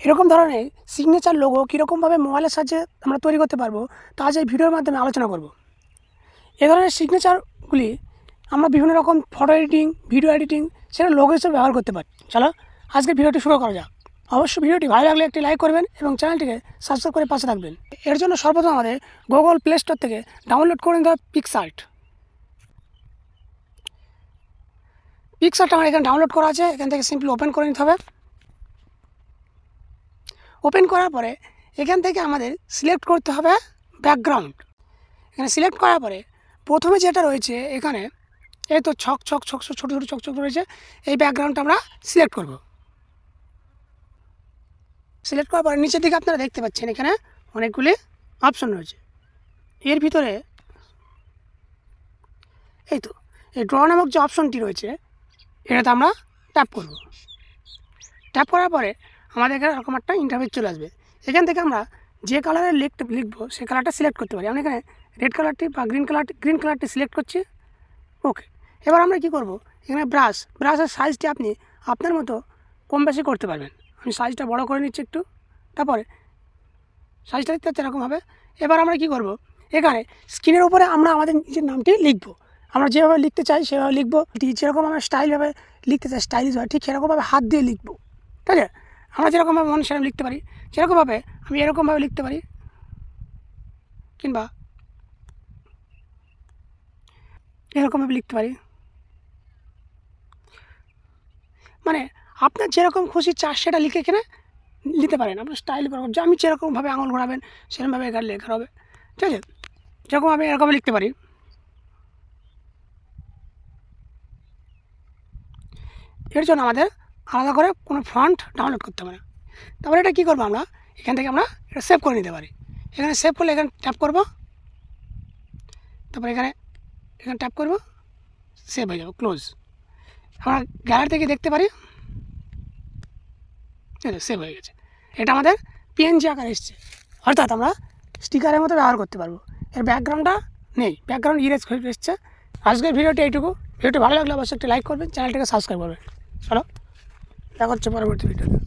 এরকম ধরনের signature logo কীরকমভাবে মোবাইলের সাহায্যে আমরা তৈরি করতে পারবো তা আজ এই ভিডিওর মাধ্যমে আলোচনা করব। এ ধরনের সিগনেচারগুলি আমরা বিভিন্ন রকম ফটো এডিটিং, ভিডিও এডিটিং, সেটা লোগো হিসেবে ব্যবহার করতে পারি। চলো আজকের ভিডিওটি শুরু করা যাক। অবশ্যই ভিডিওটি ভালো লাগলে একটি লাইক করবেন এবং চ্যানেলটিকে সাবস্ক্রাইব করে পাশে থাকবেন। এর জন্য সর্বপ্রথম আমাদের গুগল প্লে স্টোর থেকে ডাউনলোড করে নিতে হবে পিক্সআর্ট। পিক্সআর্ট আমার এখানে ডাউনলোড করা আছে, এখান থেকে সিম্পলি ওপেন করে নিতে হবে। ওপেন করার পরে এখান থেকে আমাদের সিলেক্ট করতে হবে ব্যাকগ্রাউন্ড। এখানে সিলেক্ট করার পরে প্রথমে যেটা রয়েছে এখানে এই তো ছক ছক ছক ছোটো ছোটো ছক ছক রয়েছে, এই ব্যাকগ্রাউন্ডটা আমরা সিলেক্ট করব। সিলেক্ট করার পরে নিচের দিকে আপনারা দেখতে পাচ্ছেন এখানে অনেকগুলি অপশন রয়েছে। এর ভিতরে এই তো এই ড্র নামক যে অপশনটি রয়েছে এটাতে আমরা ট্যাপ করব। ট্যাপ করার পরে আমাদের এখানে এরকম একটা ইন্টারফেস চলে আসবে। এখান থেকে আমরা যে কালারের লিখবো সেই কালারটা সিলেক্ট করতে পারি। আমরা এখানে রেড কালারটি বা গ্রিন কালারটি সিলেক্ট করছি। ওকে, এবার আমরা কি করব, এখানে ব্রাশের সাইজটি আপনি আপনার মতো কম বেশি করতে পারবেন। আমি সাইজটা বড় করে নিচ্ছি একটু, তারপরে সাইজটা দেখতে পাচ্ছি এরকম হবে। এবার আমরা কি করব, এখানে স্ক্রিনের উপরে আমরা আমাদের নিজের নামটি লিখব। আমরা যেভাবে লিখতে চাই সেভাবে লিখব। যেরকম আমরা স্টাইলভাবে লিখতে চাই, স্টাইলিশ হয়, ঠিক সেরকমভাবে হাত দিয়ে লিখব। ঠিক আছে, আমরা যেরকমভাবে মনে সেরকম লিখতে পারি। সেরকমভাবে আমি এরকমভাবে লিখতে পারি, কিংবা এরকমভাবে লিখতে পারি। মানে আপনার যেরকম খুশি চাষ সেটা লিখে এখানে নিতে পারেন। আপনার স্টাইল যে আমি যেরকমভাবে আঙুল ঘোরাবেন সেরকমভাবে এখানে লেখা হবে। ঠিক আছে, যেরকম আমি এরকম লিখতে পারি। এর জন্য আমাদের আলাদা করে কোনো ফন্ট ডাউনলোড করতে হবে না। তারপরে এটা কী করবো, আমরা এখান থেকে আমরা এটা সেভ করে নিতে পারি। এখানে সেভ করলে এখানে ট্যাপ করব, তারপরে এখানে ট্যাপ করব, সেভ হয়ে যাবে, ক্লোজ। আমরা গ্যালারি থেকে দেখতে পারি সেভ হয়ে গেছে। এটা আমাদের পিএনজি আকারে এসছে, অর্থাৎ আমরা স্টিকারের মতো ব্যবহার করতে পারবো। এর ব্যাকগ্রাউন্ডটা নেই, ব্যাকগ্রাউন্ড ইরেজ হয়ে এসছে। আজকের ভিডিওটি এইটুকু। ভিডিওটি ভালো লাগলে অবশ্যই একটি লাইক করবেন, চ্যানেলটিকে সাবস্ক্রাইব করবেন। চলো দেখা হচ্ছে পরবর্তী ভিডিওতে।